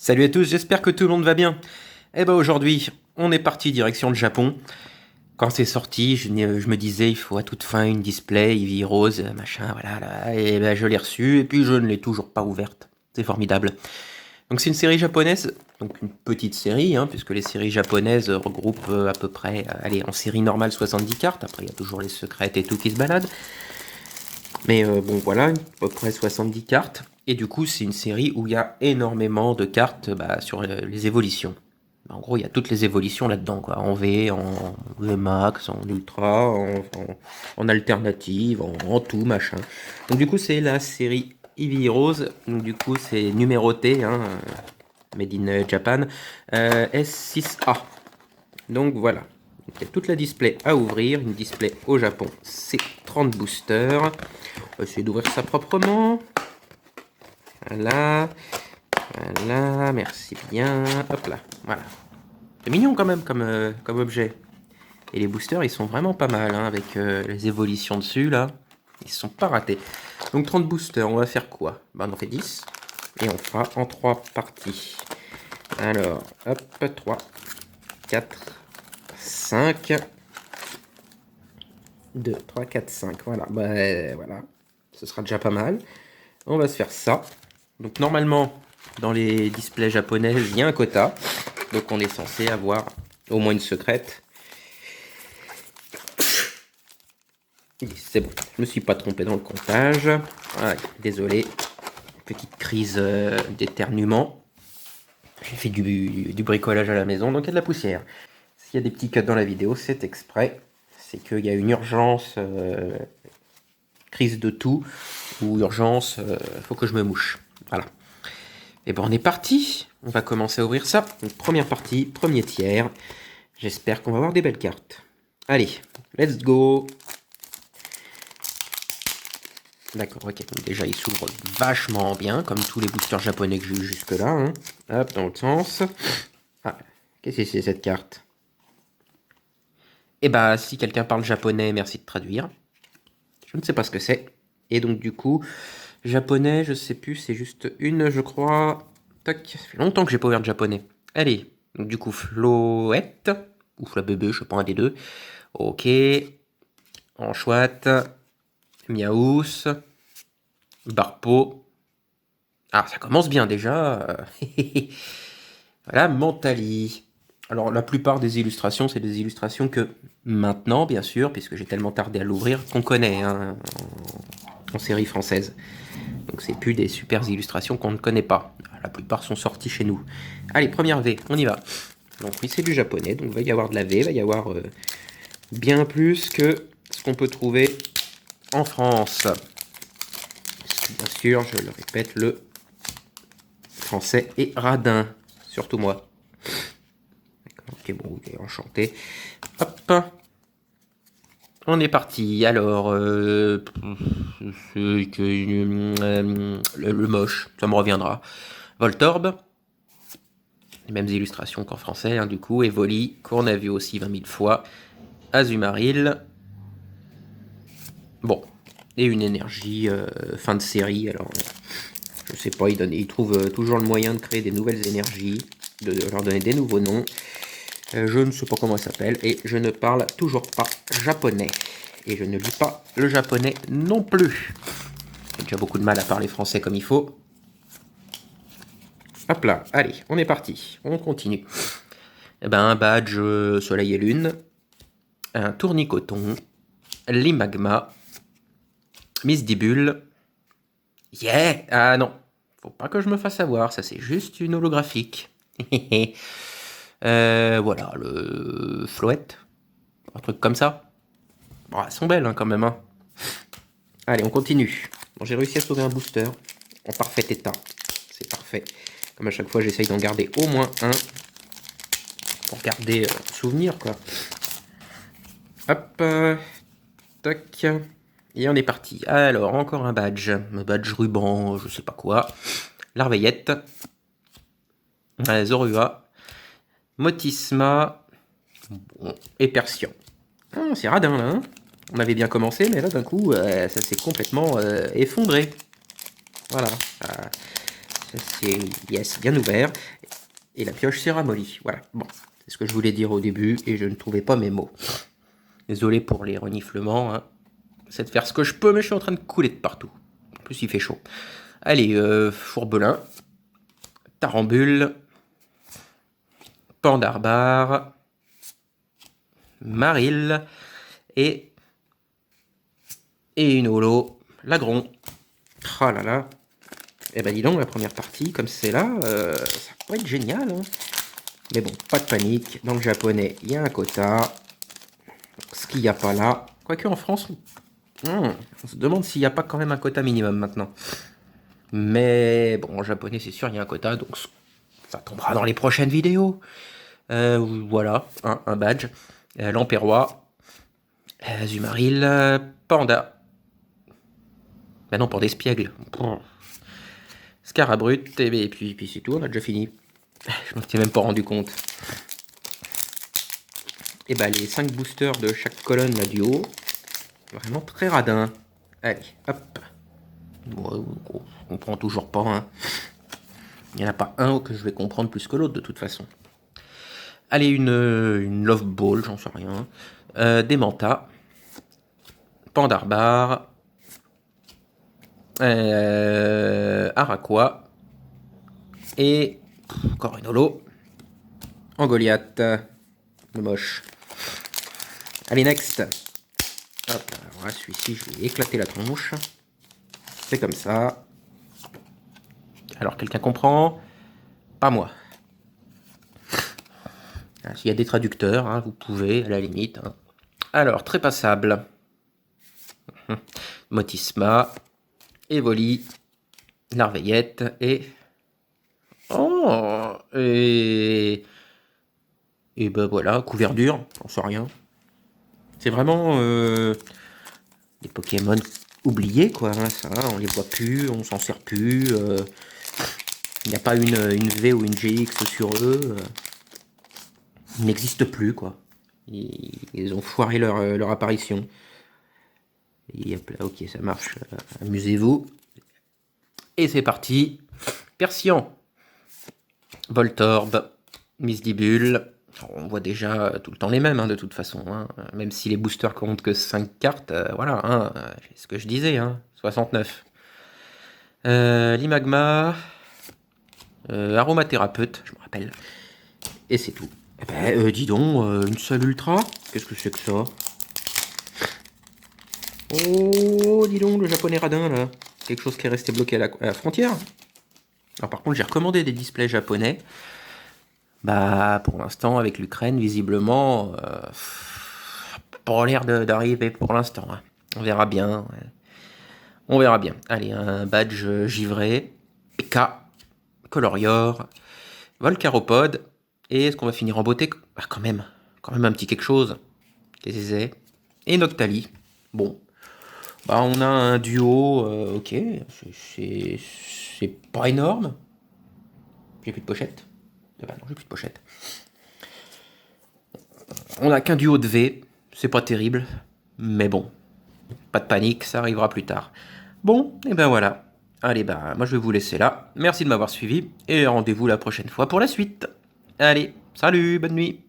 Salut à tous, j'espère que tout le monde va bien. Eh ben aujourd'hui, on est parti direction le Japon. Quand c'est sorti, je me disais, il faut à toute fin une display, Eevee Rose, machin, voilà, là. Et ben je l'ai reçue, et puis je ne l'ai toujours pas ouverte. C'est formidable. Donc c'est une série japonaise, donc une petite série, hein, puisque les séries japonaises regroupent à peu près, allez, en série normale 70 cartes, après il y a toujours les secrètes et tout qui se baladent. Mais bon voilà, à peu près 70 cartes. Et du coup, c'est une série où il y a énormément de cartes sur les évolutions. En gros, il y a toutes les évolutions là-dedans, quoi. En V, en V Max, en Ultra, en alternative, en tout, machin. Donc du coup, c'est la série Eevee Rose. Donc du coup, c'est numéroté, hein, Made in Japan. S6A. Donc voilà. Il y a toute la display à ouvrir. Une display au Japon, c'est 30 boosters. On va essayer d'ouvrir ça proprement. Voilà. Voilà, merci bien. Hop là, voilà. C'est mignon quand même comme objet. Et les boosters, ils sont vraiment pas mal, hein, avec les évolutions dessus, là. Ils sont pas ratés. Donc 30 boosters, on va faire quoi? On en fait 10. Et on fera en 3 parties. Alors, hop, 3, 4, 5. 2, 3, 4, 5. Voilà, voilà. Ce sera déjà pas mal. On va se faire ça. Donc normalement, dans les displays japonaises, il y a un quota. Donc on est censé avoir au moins une secrète. C'est bon, je me suis pas trompé dans le comptage. Ah, désolé, petite crise d'éternuement. J'ai fait du bricolage à la maison, donc il y a de la poussière. S'il y a des petits cuts dans la vidéo, c'est exprès. C'est qu'il y a une urgence, crise de toux, ou urgence, faut que je me mouche. Voilà. Et bon, on est parti. On va commencer à ouvrir ça. Donc, première partie, premier tiers. J'espère qu'on va avoir des belles cartes. Allez, let's go. D'accord, ok. Donc déjà, il s'ouvre vachement bien, comme tous les boosters japonais que j'ai eu jusque-là. Hein. Hop, dans l'autre sens. Ah, qu'est-ce que c'est cette carte? Eh bah, si quelqu'un parle japonais, merci de traduire. Je ne sais pas ce que c'est. Et donc, du coup, japonais, je sais plus, c'est juste une, je crois. Tac, ça fait longtemps que j'ai pas ouvert de japonais. Allez, donc du coup, Floette, ou Flabébé, je sais pas, un des deux. Ok. Anchouette, Miaous, Barpo. Ah, ça commence bien déjà. Voilà, Mentali. Alors, la plupart des illustrations, c'est des illustrations que maintenant, bien sûr, puisque j'ai tellement tardé à l'ouvrir, qu'on connaît, hein, en série française. Donc c'est plus des super illustrations qu'on ne connaît pas. La plupart sont sortis chez nous. Allez, première V, on y va. Donc oui, c'est du japonais, donc il va y avoir de la V, il va y avoir bien plus que ce qu'on peut trouver en France. Parce que, bien sûr, je le répète, le français est radin. Surtout moi. D'accord, ok, bon, ok, enchanté. Hop. On est parti. Alors, le moche, ça me reviendra. Voltorb. Les mêmes illustrations qu'en français, hein, du coup. Evoli, qu'on a vu aussi 20 000 fois. Azumarill. Bon. Et une énergie fin de série. Alors, je sais pas, il trouve toujours le moyen de créer des nouvelles énergies, de leur donner des nouveaux noms. Je ne sais pas comment ça s'appelle et je ne parle toujours pas japonais. Et je ne lis pas le japonais non plus. J'ai déjà beaucoup de mal à parler français comme il faut. Hop là, allez, on est parti. On continue. Eh ben, un badge Soleil et Lune. Un tournicoton. Limagma. Misdibule. Yeah! Ah non, faut pas que je me fasse avoir, ça c'est juste une holographique. Voilà, le Floette. Un truc comme ça. Bon, elles sont belles hein, quand même. Hein. Allez, on continue. Bon, j'ai réussi à sauver un booster en parfait état. C'est parfait. Comme à chaque fois, j'essaye d'en garder au moins un. Pour garder souvenir, quoi. Hop. Tac. Et on est parti. Alors, encore un badge. Un badge ruban, je sais pas quoi. Larveillette. Zorua. Motisma. Bon, et Persian. Ah, c'est radin, là. Hein, on avait bien commencé, mais là, d'un coup, ça s'est complètement effondré. Voilà. Ça c'est yes, bien ouvert. Et la pioche s'est ramollie. Voilà, bon, c'est ce que je voulais dire au début et je ne trouvais pas mes mots. Désolé pour les reniflements, hein. C'est de faire ce que je peux, mais je suis en train de couler de partout. En plus, il fait chaud. Allez, Fourbelin, Tarambule, Pandarbare, Maril et une holo, Lagron. Oh là là. Eh ben dis donc, la première partie, comme c'est là, ça pourrait être génial, hein. Mais bon, pas de panique. Dans le japonais, il y a un quota. Ce qu'il n'y a pas là. Quoique en France, on se demande s'il n'y a pas quand même un quota minimum maintenant. Mais bon, en japonais, c'est sûr, il y a un quota, donc ça tombera dans les prochaines vidéos. Voilà, un badge. L'Empérois. Zumaril. Panda. Bah non, pour des espiègles. Scarabrut. Et puis c'est tout, on a déjà fini. Je m'en suis même pas rendu compte. Et bah les 5 boosters de chaque colonne là du haut. Vraiment très radin. Allez, hop. Bon, je comprends toujours pas, hein. Il n'y en a pas un que je vais comprendre plus que l'autre de toute façon. Allez, une Love Ball, j'en sais rien. Des Manta. Pandarbare. Araquois. Et encore une holo. En Goliath. Le moche. Allez, next. Hop, alors là, celui-ci, je vais éclater la tronche. C'est comme ça. Alors, quelqu'un comprend? Pas moi. S'il y a des traducteurs, hein, vous pouvez, à la limite. Hein. Alors, très passable. Motisma. Evoli. Larveillette. Et... Oh! Et ben voilà, couverture, j'en sais rien. C'est vraiment des Pokémon oubliés, quoi. Hein, ça, on les voit plus, on s'en sert plus. Il n'y a pas une V ou une GX sur eux. Ils n'existent plus, quoi. Ils ont foiré leur apparition. Et hop là, ok, ça marche. Amusez-vous. Et c'est parti. Persian. Voltorb. Misdibule. On voit déjà tout le temps les mêmes, hein, de toute façon. Hein. Même si les boosters comptent que 5 cartes, voilà, hein, c'est ce que je disais, hein, 69. L'Imagma, Aromathérapeute, je me rappelle. Et c'est tout. Eh ben, dis donc, une seule ultra. Qu'est-ce que c'est que ça? Oh, dis donc, le japonais radin, là. Quelque chose qui est resté bloqué à la frontière. Alors par contre, j'ai recommandé des displays japonais. Bah, pour l'instant, avec l'Ukraine, visiblement, pas l'air d'arriver pour l'instant. Hein. On verra bien. Ouais. On verra bien. Allez, un badge givré, PK, Colorior, Volcaropode. Et est-ce qu'on va finir en beauté? Bah, quand même un petit quelque chose. Qu'est-ce que c'est? Et Noctali. Bon. Bah, on a un duo, ok. C'est pas énorme. J'ai plus de pochette. Bah non, j'ai plus de pochette. On n'a qu'un duo de V, c'est pas terrible, mais bon, pas de panique, ça arrivera plus tard. Bon, et ben voilà. Allez, bah moi je vais vous laisser là. Merci de m'avoir suivi, et rendez-vous la prochaine fois pour la suite. Allez, salut, bonne nuit.